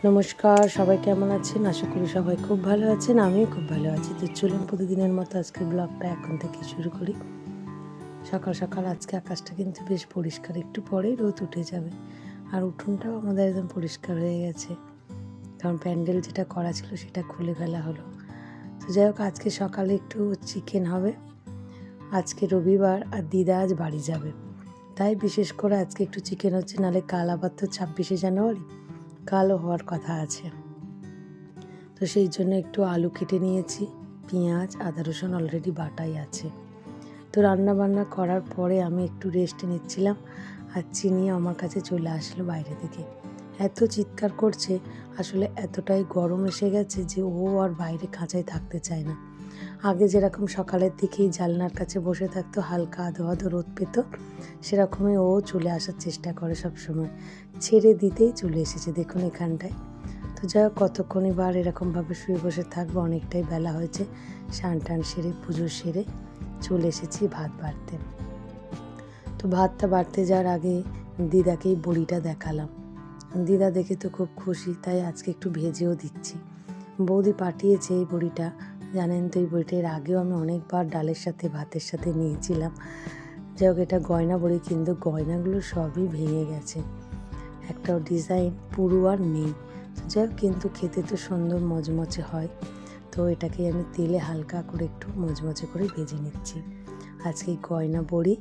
নমস্কার, সবাই কেমন আছেন? আশা করি সবাই খুব ভালো আছেন, আমিও খুব ভালো আছি। তো চলুন প্রতিদিনের মতো আজকের ব্লগটা এখন থেকে শুরু করি। সকাল সকাল আজকে আকাশটা কিন্তু বেশ পরিষ্কার, একটু পরেই রোদ উঠে যাবে। আর উঠোনটাও আমাদের একদম পরিষ্কার হয়ে গেছে, কারণ প্যান্ডেল যেটা করা ছিল সেটা খুলে ফেলা হলো। তো যাই হোক, আজকে সকালে একটু চিকেন হবে। আজকে রবিবার আর দিদা আজ বাড়ি যাবে, তাই বিশেষ করে আজকে একটু চিকেন হচ্ছে। নাহলে কাল আবার তো 26শে জানুয়ারি, কালও হওয়ার কথা আছে। তো সেই জন্য একটু আলু কেটে নিয়েছি, পেঁয়াজ আদা রসুন অলরেডি বাটাই আছে। তো রান্না বান্না করার পরে আমি একটু রেস্ট নিচ্ছিলাম, আর চিনি আমার কাছে চলে আসলো বাইরে থেকে। এত চিৎকার করছে, আসলে এতটাই গরম এসে গেছে যে ও আর বাইরে খাঁচায় থাকতে চায় না। আগে যেরকম সকালের দিকেই জানলার কাছে বসে থাকতো, হালকা আধো আধো রোদ পেত, সেরকমই ও চলে আসার চেষ্টা করে সব সময়। ছেড়ে দিতেই চলে এসেছে দেখুন এখানটায়। তো যাই হোক, কতক্ষণই বার এরকমভাবে শুয়ে বসে থাকবো, অনেকটাই বেলা হয়েছে। স্নান টান সেরে পুজো সেরে চলে এসেছি ভাত বাড়তে। তো ভাতটা বাড়তে যাওয়ার আগে দিদাকেই বড়িটা দেখালাম। দিদা দেখে তো খুব খুশি, তাই আজকে একটু ভেজেও দিচ্ছি। বৌদি পাঠিয়েছে এই বড়িটা, জানেন তো এই বড়িটা এর আগেও আমি অনেকবার ডালের সাথে ভাতের সাথে নিয়েছিলাম। যাই হোক, এটা গয়না বড়ি, কিন্তু গয়নাগুলো সবই ভেঙে গেছে, একটাও ডিজাইন পুরো আর নেই। যাই হোক, কিন্তু খেতে তো সুন্দর মচমচে হয়। তো এটাকে আমি তেলে হালকা করে একটু মচমচে করে ভেজে নিচ্ছি। আজকে গয়না বড়ি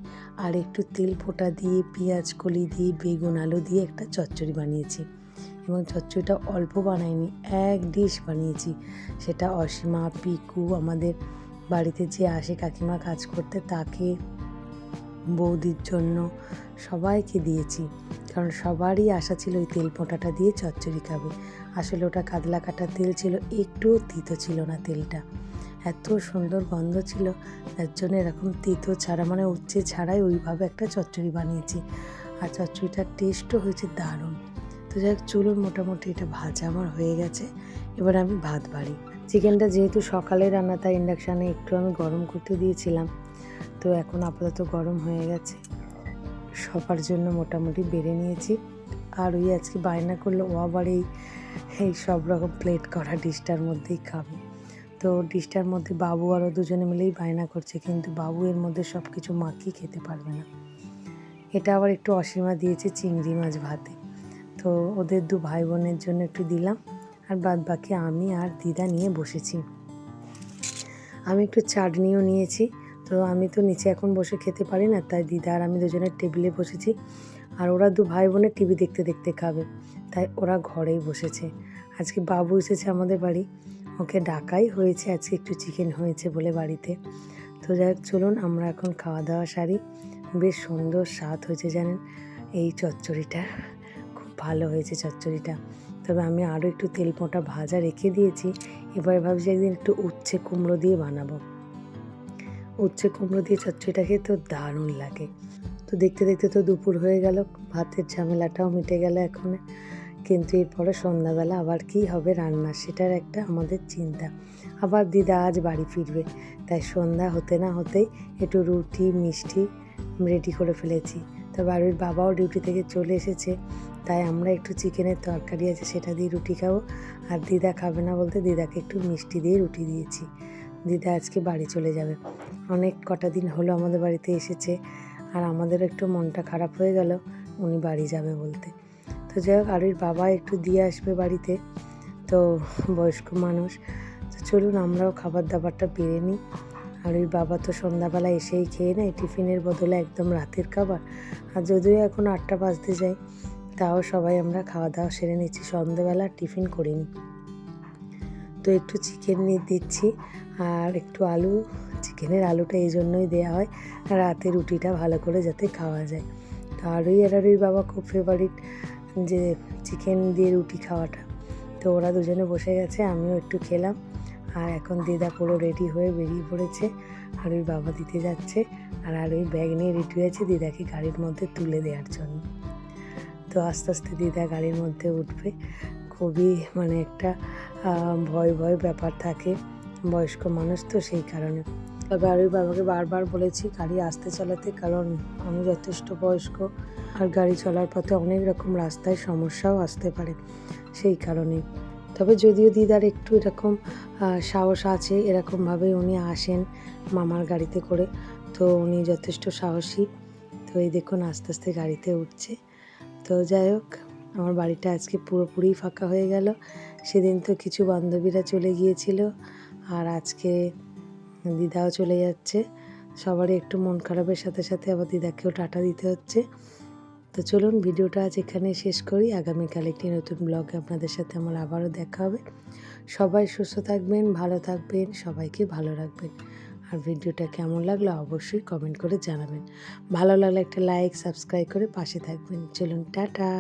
আর একটু তেল ফোঁটা দিয়ে পেঁয়াজ কলি দিয়ে বেগুন আলু দিয়ে একটা চচ্চড়ি বানিয়েছি, এবং চচ্চড়িটা অল্প বানাইনি, এক ডিশ বানিয়েছি। সেটা অসীমা, পিকু, আমাদের বাড়িতে যে আসে কাকিমা কাজ করতে, তাকে, বৌদির জন্য, সবাইকে দিয়েছি। কারণ সবারই আশা ছিল ওই তেল পোঁটাটা দিয়ে চচ্চড়ি খাবে। আসলে ওটা কাতলা কাটা তেল ছিল, একটুও তিতো ছিল না তেলটা, এত সুন্দর গন্ধ ছিল। তার জন্য এরকম তিতো ছাড়া, মানে উচ্ছে ছাড়াই ওইভাবে একটা চচ্চড়ি বানিয়েছি, আর চচ্চড়িটার টেস্টও হয়েছে দারুণ। তো যাই হোক, চুলোর মোটামুটি এটা ভাজা আমার হয়ে গেছে, এবার আমি ভাত বাড়ি। চিকেনটা যেহেতু সকালে রান্না, তাই ইন্ডাকশানে একটু আমি গরম করতে দিয়েছিলাম। তো এখন আপাতত গরম হয়ে গেছে, সবার জন্য মোটামুটি বেড়ে নিয়েছি। আর ওই আজকে বায়না করলো ও আবার এই সব রকম প্লেট করা ডিশটার মধ্যেই খাবে। তো ডিশটার মধ্যে বাবু আরও দুজনে মিলেই বায়না করছে, কিন্তু বাবু এর মধ্যে সব কিছু মাখিয়ে খেতে পারবে না। এটা আবার একটু অসীমা দিয়েছে চিংড়ি মাছ ভাতে, তো ওদের দু ভাই বোনের জন্য একটু দিলাম, আর বাদ বাকি আমি আর দিদা নিয়ে বসেছি। আমি একটু চাটনিও নিয়েছি। তো আমি তো নিচে এখন বসে খেতে পারি না, তাই দিদা আর আমি দুজনের টেবিলে বসেছি, আর ওরা দু ভাই বোনের টিভি দেখতে দেখতে খাবে, তাই ওরা ঘরেই বসেছে। আজকে বাবু এসেছে আমাদের বাড়ি, ওকে ডাকাই হয়েছে, আজকে একটু চিকেন হয়েছে বলে বাড়িতে। তো যাই হোক, চলুন আমরা এখন খাওয়া দাওয়া সারি। বেশ সুন্দর স্বাদ হয়েছে জানেন এই চচ্চড়িটা, খুব ভালো হয়েছে চচ্চড়িটা। তবে আমি আরও একটু তেল পোঁটা ভাজা রেখে দিয়েছি। এবার ভাবছি একদিন একটু উচ্ছে কুমড়ো দিয়ে বানাবো। উচ্ছে কুমড়ো দিয়ে চচ্চড়িটা খেতে তো দারুণ লাগে। তো দেখতে দেখতে তো দুপুর হয়ে গেল, ভাতের ঝামেলাটাও মিটে গেল এখন। কিন্তু এরপরে সন্ধ্যাবেলা আবার কি হবে রান্না, সেটার একটা আমাদের চিন্তা। আবার দিদা আজ বাড়ি ফিরবে, তাই সন্ধ্যা হতে না হতেই একটু রুটি মিষ্টি রেডি করে ফেলেছি। তো বাড়ির বাবাও ডিউটি থেকে চলে এসেছে, তাই আমরা একটু চিকেনের তরকারি আছে সেটা দিয়ে রুটি খাবো। আর দিদা খাবে না বলতে দিদাকে একটু মিষ্টি দিয়ে রুটি দিয়েছি। দিদা আজকে বাড়ি চলে যাবে, অনেক কটা দিন হলো আমাদের বাড়িতে এসেছে, আর আমাদেরও একটু মনটা খারাপ হয়ে গেল উনি বাড়ি যাবে বলতে। তো যাই হোক, আরুর বাবা একটু দিয়ে আসবে বাড়িতে, তো বয়স্ক মানুষ। তো চলুন আমরাও খাবার দাবারটা বেড়ে নিই। আর ওই বাবা তো সন্ধ্যাবেলা এসেই খেয়ে নেয়, টিফিনের বদলে একদম রাতের খাবার। আর যদিও এখন 8টা বাজতে যায়, তাও সবাই আমরা খাওয়া দাওয়া সেরে নিচ্ছি, সন্ধ্যাবেলা টিফিন করিনি। তো একটু চিকেন নিয়ে দিচ্ছি, আর একটু আলু, চিকেনের আলুটা এই জন্যই দেওয়া হয় রাতে রুটিটা ভালো করে যাতে খাওয়া যায়। তো আরুই বাবা খুব ফেভারিট যে চিকেন দিয়ে রুটি খাওয়াটা। তো ওরা দুজনে বসে গেছে, আমিও একটু খেলাম। আর এখন দিদা পুরো রেডি হয়ে বেরিয়ে পড়েছে, আর ওই বাবা দিতে যাচ্ছে, আর ওই ব্যাগ নিয়ে রেডি হয়েছে দিদাকে গাড়ির মধ্যে তুলে দেওয়ার জন্য। তো আস্তে আস্তে দিদা গাড়ির মধ্যে উঠবে, খুবই মানে একটা ভয় ভয় ব্যাপার থাকে, বয়স্ক মানুষ তো সেই কারণে। তবে আর ওই বাবাকে বারবার বলেছি গাড়ি আস্তে চালাতে, কারণ আমি যথেষ্ট বয়স্ক, আর গাড়ি চলার পথে অনেক রকম রাস্তায় সমস্যাও আসতে পারে, সেই কারণে। তবে যদিও দিদার একটু এরকম সাহস আছে, এরকমভাবে উনি আসেন মামার গাড়িতে করে, তো উনি যথেষ্ট সাহসী। তো এই দেখুন আস্তে আস্তে গাড়িতে উঠছে। তো যাই হোক, আমার বাড়িটা আজকে পুরোপুরি ফাঁকা হয়ে গেল। সেদিন তো কিছু বান্ধবীরা চলে গিয়েছিল, আর আজকে দিদাও চলে যাচ্ছে। সবারই একটু মন খারাপের সাথে সাথে আবার দিদাকেও টাটা দিতে হচ্ছে। তো চলুন ভিডিওটা আজ এখানে শেষ করি। আগামীকাল একটি নতুন ব্লগে আপনাদের সাথে আমার আবারও দেখা হবে। সবাই সুস্থ থাকবেন, ভালো থাকবেন, সবাইকে ভালো রাখবেন। আর ভিডিওটা কেমন লাগলো অবশ্যই কমেন্ট করে জানাবেন। ভালো লাগলে একটা লাইক, সাবস্ক্রাইব করে পাশে থাকবেন। চলুন টাটা।